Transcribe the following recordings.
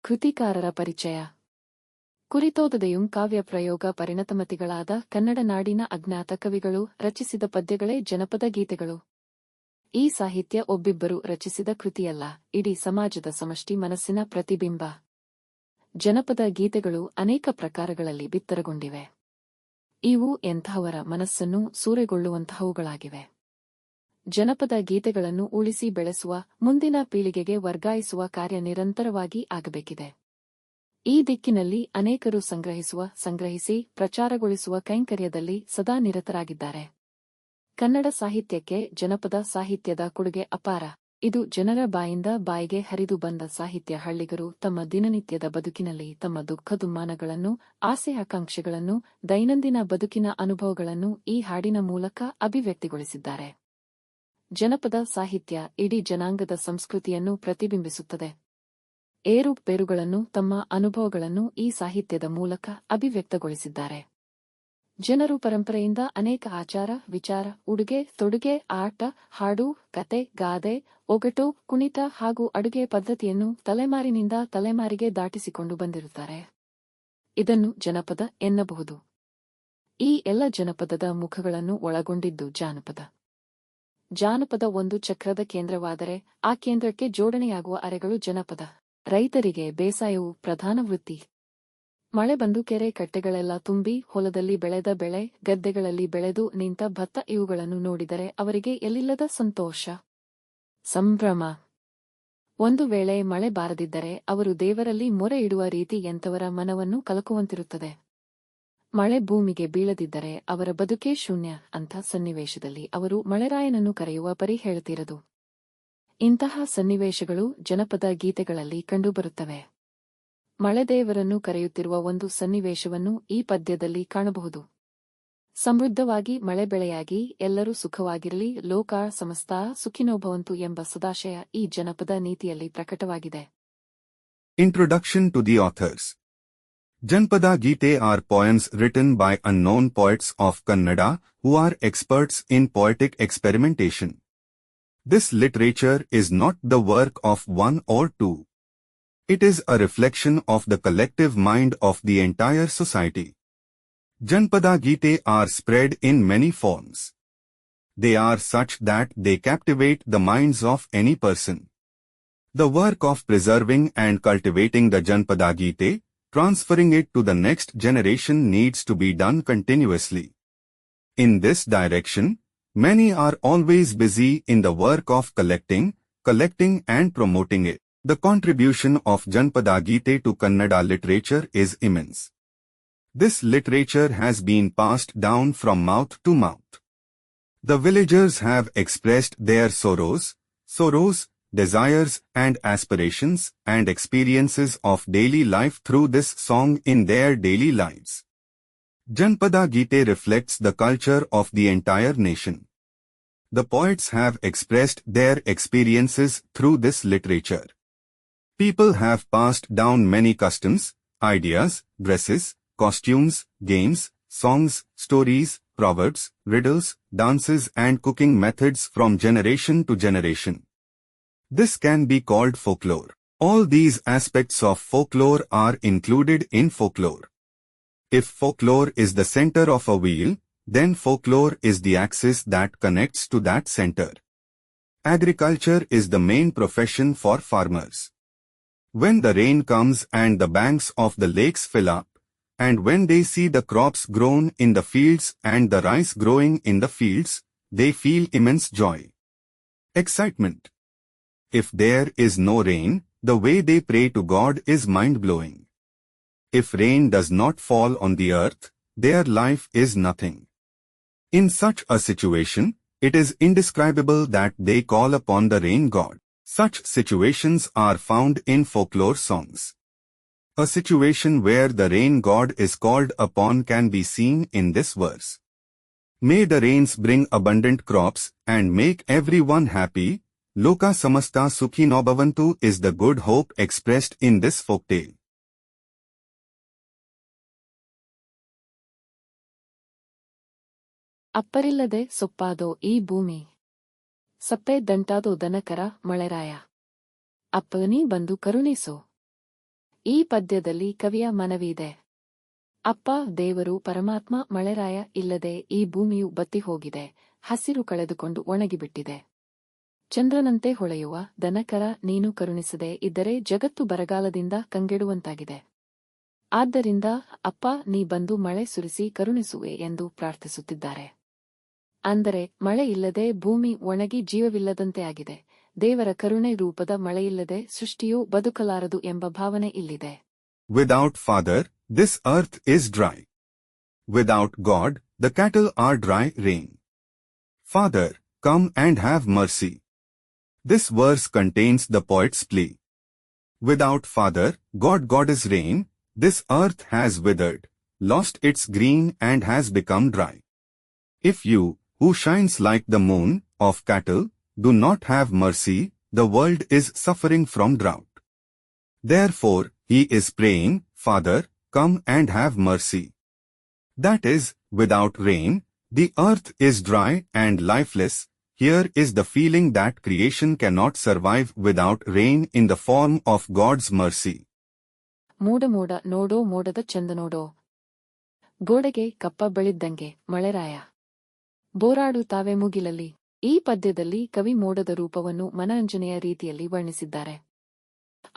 ಕೃತಿಕಾರರ ಪರಿಚಯ. ಕುರಿತೋದದೆಯುಂ ಕಾವ್ಯ ಪ್ರಯೋಗ ಪರಿಣತಮತಿಗಳಾದ ಕನ್ನಡ ನಾಡಿನ ಅಜ್ಞಾತ ಕವಿಗಳು ರಚಿಸಿದ ಪದ್ಯಗಳೇ ಜನಪದ ಗೀತೆಗಳು. ಈ ಸಾಹಿತ್ಯ ಒಬ್ಬಿಬ್ಬರು ರಚಿಸಿದ ಕೃತಿಯಲ್ಲ, ಇಡೀ ಸಮಾಜದ ಸಮಷ್ಟಿ ಮನಸ್ಸಿನ ಪ್ರತಿಬಿಂಬ. ಜನಪದ ಗೀತೆಗಳು ಅನೇಕ ಪ್ರಕಾರಗಳಲ್ಲಿ ಬಿತ್ತರಗೊಂಡಿವೆ. ಇವು ಎಂತಹವರ ಮನಸ್ಸನ್ನು ಸೂರೆಗೊಳ್ಳುವಂತಹವುಗಳಾಗಿವೆ. ಜನಪದ ಗೀತೆಗಳನ್ನು ಉಳಿಸಿ ಬೆಳೆಸುವ, ಮುಂದಿನ ಪೀಳಿಗೆಗೆ ವರ್ಗಾಯಿಸುವ ಕಾರ್ಯ ನಿರಂತರವಾಗಿ ಆಗಬೇಕಿದೆ. ಈ ದಿಕ್ಕಿನಲ್ಲಿ ಅನೇಕರು ಸಂಗ್ರಹಿಸಿ ಪ್ರಚಾರಗೊಳಿಸುವ ಕೈಂಕರ್ಯದಲ್ಲಿ ಸದಾ ನಿರತರಾಗಿದ್ದಾರೆ. ಕನ್ನಡ ಸಾಹಿತ್ಯಕ್ಕೆ ಜನಪದ ಸಾಹಿತ್ಯದ ಕೊಡುಗೆ ಅಪಾರ. ಇದು ಜನರ ಬಾಯಿಂದ ಬಾಯಿಗೆ ಹರಿದು ಬಂದ ಸಾಹಿತ್ಯ. ಹಳ್ಳಿಗರು ತಮ್ಮ ದಿನನಿತ್ಯದ ಬದುಕಿನಲ್ಲಿ ತಮ್ಮ ದುಃಖದುಮ್ಮಾನಗಳನ್ನು, ಆಸೆ ಆಕಾಂಕ್ಷೆಗಳನ್ನು, ದೈನಂದಿನ ಬದುಕಿನ ಅನುಭವಗಳನ್ನು ಈ ಹಾಡಿನ ಮೂಲಕ ಅಭಿವ್ಯಕ್ತಿಗೊಳಿಸಿದ್ದಾರೆ. ಜನಪದ ಸಾಹಿತ್ಯ ಇಡೀ ಜನಾಂಗದ ಸಂಸ್ಕೃತಿಯನ್ನು ಪ್ರತಿಬಿಂಬಿಸುತ್ತದೆ. ಏರುಪೇರುಗಳನ್ನು, ತಮ್ಮ ಅನುಭವಗಳನ್ನು ಈ ಸಾಹಿತ್ಯದ ಮೂಲಕ ಅಭಿವ್ಯಕ್ತಗೊಳಿಸಿದ್ದಾರೆ. ಜನರು ಪರಂಪರೆಯಿಂದ ಅನೇಕ ಆಚಾರ, ವಿಚಾರ, ಉಡುಗೆ ತೊಡುಗೆ, ಆಟ, ಹಾಡು, ಕತೆ, ಗಾದೆ, ಒಗಟು, ಕುಣಿತ ಹಾಗೂ ಅಡುಗೆ ಪದ್ಧತಿಯನ್ನು ತಲೆಮಾರಿನಿಂದ ತಲೆಮಾರಿಗೆ ದಾಟಿಸಿಕೊಂಡು ಬಂದಿರುತ್ತಾರೆ. ಇದನ್ನು ಜನಪದ ಎನ್ನಬಹುದು. ಈ ಎಲ್ಲ ಜನಪದದ ಮುಖಗಳನ್ನು ಒಳಗೊಂಡಿದ್ದು ಜಾನಪದ. ಜಾನಪದ ಒಂದು ಚಕ್ರದ ಕೇಂದ್ರವಾದರೆ ಆ ಕೇಂದ್ರಕ್ಕೆ ಜೋಡಣೆಯಾಗುವ ಅರೆಗಳು ಜನಪದ. ರೈತರಿಗೆ ಬೇಸಾಯವು ಪ್ರಧಾನ ವೃತ್ತಿ. ಮಳೆ ಬಂದು ಕೆರೆ ಕಟ್ಟೆಗಳೆಲ್ಲ ತುಂಬಿ ಹೊಲದಲ್ಲಿ ಬೆಳೆದ ಬೆಳೆ, ಗದ್ದೆಗಳಲ್ಲಿ ಬೆಳೆದು ನಿಂತ ಭತ್ತ ಇವುಗಳನ್ನು ನೋಡಿದರೆ ಅವರಿಗೆ ಎಲ್ಲಿಲ್ಲದ ಸಂತೋಷ, ಸಂಭ್ರಮ. ಒಂದು ವೇಳೆ ಮಳೆ ಬಾರದಿದ್ದರೆ ಅವರು ದೇವರಲ್ಲಿ ಮೊರೆ ಇಡುವ ರೀತಿ ಎಂತವರ ಮನವನ್ನು ಕಲಕುವಂತಿರುತ್ತದೆ. ಮಳೆ ಭೂಮಿಗೆ ಬೀಳದಿದ್ದರೆ ಅವರ ಬದುಕೇ ಶೂನ್ಯ. ಅಂಥ ಸನ್ನಿವೇಶದಲ್ಲಿ ಅವರು ಮಳೆರಾಯನನ್ನು ಕರೆಯುವ ಪರಿ ಹೇಳುತ್ತಿರದು. ಇಂತಹ ಸನ್ನಿವೇಶಗಳು ಜನಪದ ಗೀತೆಗಳಲ್ಲಿ ಕಂಡುಬರುತ್ತವೆ. ಮಳೆದೇವರನ್ನು ಕರೆಯುತ್ತಿರುವ ಒಂದು ಸನ್ನಿವೇಶವನ್ನು ಈ ಪದ್ಯದಲ್ಲಿ ಕಾಣಬಹುದು. ಸಮೃದ್ಧವಾಗಿ ಮಳೆ ಬೆಳೆಯಾಗಿ ಎಲ್ಲರೂ ಸುಖವಾಗಿರಲಿ, ಲೋಕ ಸಮಸ್ತ ಸುಖಿನೋಭವಂತು ಎಂಬ ಸದಾಶಯ ಈ ಜನಪದ ನೀತಿಯಲ್ಲಿ ಪ್ರಕಟವಾಗಿದೆ. Introduction to the authors. Janpada Gite are poems written by unknown poets of Kannada who are experts in poetic experimentation. This literature is not the work of one or two. It is a reflection of the collective mind of the entire society. Janpada Gite are spread in many forms. They are such that they captivate the minds of any person. The work of preserving and cultivating the Janpada Gite, transferring it to the next generation, needs to be done continuously. In this direction, many are always busy in the work of collecting and promoting it. The contribution of Janpada Gite to Kannada literature is immense. This literature has been passed down from mouth to mouth. The villagers have expressed their sorrows, desires and aspirations and experiences of daily life through this song in their daily lives. Janpada Gite reflects the culture of the entire nation. The poets have expressed their experiences through this literature. People have passed down many customs, ideas, dresses, costumes, games, songs, stories, proverbs, riddles, dances and cooking methods from generation to generation. This can be called folklore. All these aspects of folklore are included in folklore. If folklore is the center of a wheel, then folklore is the axis that connects to that center. Agriculture is the main profession for farmers. When the rain comes and the banks of the lakes fill up, and when they see the crops grown in the fields and the rice growing in the fields, they feel immense joy, excitement. If there is no rain, the way they pray to God is mind-blowing. If rain does not fall on the earth, their life is nothing. In such a situation, it is indescribable that they call upon the rain god. Such situations are found in folklore songs. A situation where the rain god is called upon can be seen in this verse. May the rains bring abundant crops and make everyone happy. Loka samasta sukhino bhavantu is the good hope expressed in this folktale. ಅಪ್ಪರಿಲ್ಲದೆ ಸೊಪ್ಪಾದೋ ಈ ಭೂಮಿ, ಸಪ್ಪೆ ದಂಟಾದೋ ದನಕರ ಮಳೆರಾಯ. ಅಪ್ಪಗನಿ ಬಂದು ಕರುಣಿಸೋ. ಈ ಪದ್ಯದಲ್ಲಿ ಕವಿಯ ಮನವಿಯಿದೆ. ಅಪ್ಪ ದೇವರು ಪರಮಾತ್ಮ ಮಳೆರಾಯ ಇಲ್ಲದೆ ಈ ಭೂಮಿಯು ಬತ್ತಿ ಹೋಗಿದೆ, ಹಸಿರು ಕಳೆದುಕೊಂಡು ಒಣಗಿಬಿಟ್ಟಿದೆ. ಚಂದ್ರನಂತೆ ಹೊಳೆಯುವ ದನಕರ ನೀನು ಕರುಣಿಸದೆ ಇದ್ದರೆ ಜಗತ್ತು ಬರಗಾಲದಿಂದ ಕಂಗೆಡುವಂತಾಗಿದೆ. ಆದ್ದರಿಂದ ಅಪ್ಪ ನೀ ಬಂದು ಮಳೆ ಸುರಿಸಿ ಕರುಣಿಸುವೆ ಎಂದು ಪ್ರಾರ್ಥಿಸುತ್ತಿದ್ದಾರೆ. ಅಂದರೆ ಮಳೆ ಇಲ್ಲದೆ ಭೂಮಿ ಒಣಗಿ ಜೀವವಿಲ್ಲದಂತೆ ಆಗಿದೆ. ದೇವರ ಕರುಣೆ ರೂಪದ ಮಳೆಯಿಲ್ಲದೆ ಸೃಷ್ಟಿಯು ಬದುಕಲಾರದು ಎಂಬ ಭಾವನೆ ಇಲ್ಲಿದೆ. Without Father, this earth is dry. Without God, the cattle are dry rain. Father, come and have mercy. This verse contains the poet's plea. Without Father, God is rain, this earth has withered, lost its green and has become dry. If you, who shines like the moon, of cattle, do not have mercy, the world is suffering from drought. Therefore, he is praying, Father, come and have mercy. That is, without rain, the earth is dry and lifeless. Here is the feeling that creation cannot survive without rain in the form of God's mercy. ಮೂಡ ಮೂಡ ನೋಡೋ ಮೋಡದ ಚಂದ ನೋಡೋ, ಗೋಡೆಗೆ ಕಪ್ಪ ಬಳಿದ್ದಂಗೆ ಮಳೆರಾಯ ಬೋರಾಡುತ್ತಾವೆ ಮುಗಿಲಲ್ಲಿ. ಈ ಪದ್ಯದಲ್ಲಿ ಕವಿ ಮೋಡದ ರೂಪವನ್ನು ಮನರಂಜನೆಯ ರೀತಿಯಲ್ಲಿ ವರ್ಣಿಸಿದ್ದಾರೆ.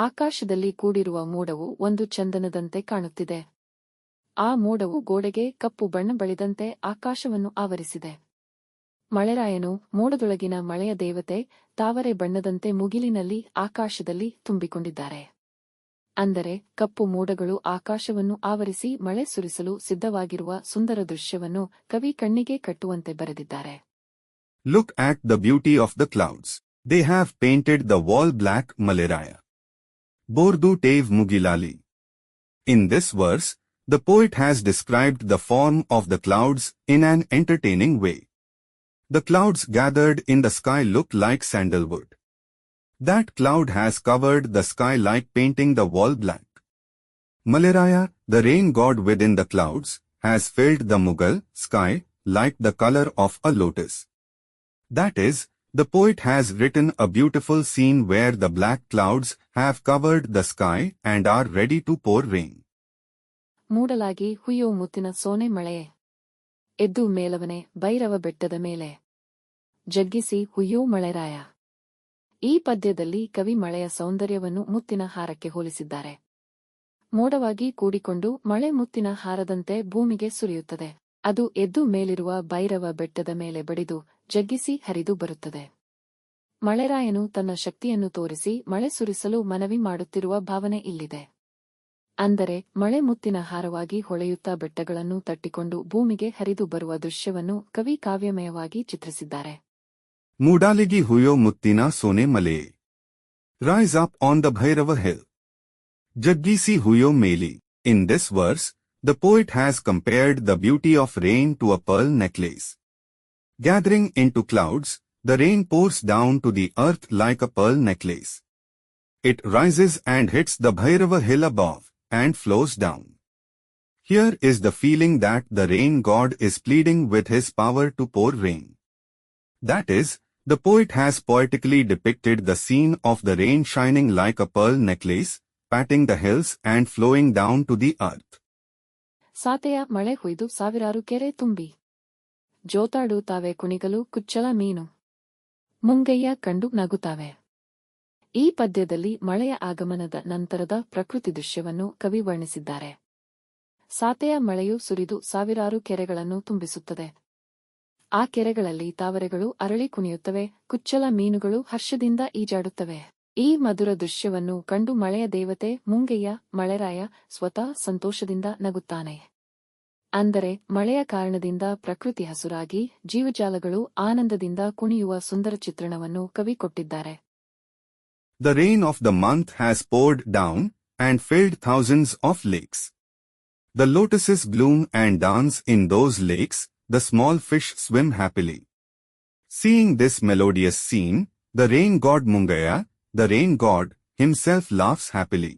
ಆಕಾಶದಲ್ಲಿ ಕೂಡಿರುವ ಮೋಡವು ಒಂದು ಚಂದನದಂತೆ ಕಾಣುತ್ತಿದೆ. ಆ ಮೋಡವು ಗೋಡೆಗೆ ಕಪ್ಪು ಬಣ್ಣ ಬಳಿದಂತೆ ಆಕಾಶವನ್ನು ಆವರಿಸಿದೆ. ಮಳೆರಾಯನು ಮೋಡದೊಳಗಿನ ಮಳೆಯ ದೇವತೆ ತಾವರೆ ಬಣ್ಣದಂತೆ ಮುಗಿಲಿನಲ್ಲಿ ಆಕಾಶದಲ್ಲಿ ತುಂಬಿಕೊಂಡಿದ್ದಾರೆ. ಅಂದರೆ ಕಪ್ಪು ಮೋಡಗಳು ಆಕಾಶವನ್ನು ಆವರಿಸಿ ಮಳೆ ಸುರಿಸಲು ಸಿದ್ಧವಾಗಿರುವ ಸುಂದರ ದೃಶ್ಯವನ್ನು ಕವಿ ಕಣ್ಣಿಗೆ ಕಟ್ಟುವಂತೆ ಬರೆದಿದ್ದಾರೆ. Look at the beauty of the clouds. They have painted the wall black Maleraya. Bordu Tave Mugilali. In this verse, the poet has described the form of the clouds in an entertaining way. The clouds gathered in the sky look like sandalwood. That cloud has covered the sky like painting the wall black. Maleraya, the rain god within the clouds, has filled the Mughal sky like the color of a lotus. That is, the poet has written a beautiful scene where the black clouds have covered the sky and are ready to pour rain. ಮೂಡಲಾಗಿ ಹುಯ್ಯೋ ಮುತ್ತಿನ ಸೋನೆ ಮಳೆಯೇ, ಎದ್ದು ಮೇಲವನೆ ಭೈರವ ಬೆಟ್ಟದ ಮೇಲೆ, ಜಗ್ಗಿಸಿ ಹುಯ್ಯೋ ಮಳೆರಾಯ. ಈ ಪದ್ಯದಲ್ಲಿ ಕವಿ ಮಳೆಯ ಸೌಂದರ್ಯವನ್ನು ಮುತ್ತಿನ ಹಾರಕ್ಕೆ ಹೋಲಿಸಿದ್ದಾರೆ. ಮೋಡವಾಗಿ ಕೂಡಿಕೊಂಡು ಮಳೆ ಮುತ್ತಿನ ಹಾರದಂತೆ ಭೂಮಿಗೆ ಸುರಿಯುತ್ತದೆ. ಅದು ಎದ್ದು ಮೇಲಿರುವ ಭೈರವ ಬೆಟ್ಟದ ಮೇಲೆ ಬಡಿದು ಜಗ್ಗಿಸಿ ಹರಿದು ಬರುತ್ತದೆ. ಮಳೆರಾಯನು ತನ್ನ ಶಕ್ತಿಯನ್ನು ತೋರಿಸಿ ಮಳೆ ಸುರಿಸಲು ಮನವಿ ಮಾಡುತ್ತಿರುವ ಭಾವನೆ ಇಲ್ಲಿದೆ. ಅಂದರೆ ಮಳೆ ಮುತ್ತಿನ ಹಾರವಾಗಿ ಹೊಳೆಯುತ್ತಾ ಬೆಟ್ಟಗಳನ್ನು ತಟ್ಟಿಕೊಂಡು ಭೂಮಿಗೆ ಹರಿದು ಬರುವ ದೃಶ್ಯವನ್ನು ಕವಿ ಕಾವ್ಯಮಯವಾಗಿ ಚಿತ್ರಿಸಿದ್ದಾರೆ. Mudaligi huyo muttina sone male. Rise up on the Bhairava hill. Jaggisi huyo meli. In this verse, the poet has compared the beauty of rain to a pearl necklace. Gathering into clouds, the rain pours down to the earth like a pearl necklace. It rises and hits the Bhairava hill above, and flows down. Here is the feeling that the rain god is pleading with his power to pour rain. That is, the poet has poetically depicted the scene of the rain shining like a pearl necklace, patting the hills and flowing down to the earth. ಸಾತೆಯ ಮಳೆ ಹುಯ್ದು ಸಾವಿರಾರು ಕೆರೆ ತುಂಬಿ, ಜೋತಾಡುತ್ತಾವೆ ಕುಣಿಗಲು ಕುಚ್ಚಲ ಮೀನು, ಮುಂಗಯ್ಯ ಕಂಡು ನಗುತ್ತಾವೆ. ಈ ಪದ್ಯದಲ್ಲಿ ಮಳೆಯ ಆಗಮನದ ನಂತರದ ಪ್ರಕೃತಿ ದೃಶ್ಯವನ್ನು ಕವಿ ವರ್ಣಿಸಿದ್ದಾರೆ. ಸಾತೆಯ ಮಳೆಯು ಸುರಿದು ಸಾವಿರಾರು ಕೆರೆಗಳನ್ನು ತುಂಬಿಸುತ್ತದೆ. ಆ ಕೆರೆಗಳಲ್ಲಿ ತಾವರೆಗಳು ಅರಳಿ ಕುಣಿಯುತ್ತವೆ, ಕುಚ್ಚಲ ಮೀನುಗಳು ಹರ್ಷದಿಂದ ಈಜಾಡುತ್ತವೆ. ಈ ಮಧುರ ದೃಶ್ಯವನ್ನು ಕಂಡು ಮಳೆಯ ದೇವತೆ ಮುಂಗಯ್ಯ ಮಳೆರಾಯ ಸ್ವತಃ ಸಂತೋಷದಿಂದ ನಗುತ್ತಾನೆ. ಅಂದರೆ ಮಳೆಯ ಕಾರಣದಿಂದ ಪ್ರಕೃತಿ ಹಸುರಾಗಿ ಜೀವಜಾಲಗಳು ಆನಂದದಿಂದ ಕುಣಿಯುವ ಸುಂದರ ಚಿತ್ರಣವನ್ನು ಕವಿ ಕೊಟ್ಟಿದ್ದಾರೆ. The rain of the month has poured down and filled thousands of lakes. The lotuses bloom and dance in those lakes, the small fish swim happily. Seeing this melodious scene, the rain god Mungaya, the rain god, himself laughs happily.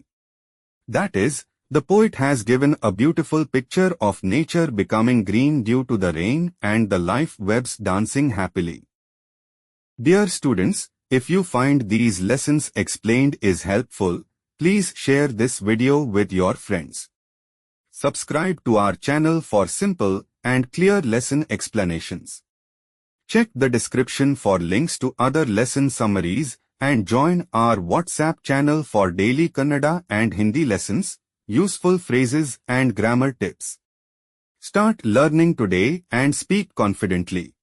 That is, the poet has given a beautiful picture of nature becoming green due to the rain and the life webs dancing happily. Dear students, if you find these lessons explained is helpful, Please share this video with your friends. Subscribe to our channel for simple and clear lesson explanations. Check the description for links to other lesson summaries and join our WhatsApp channel for daily Kannada and Hindi lessons, useful phrases and grammar tips. Start learning today and speak confidently.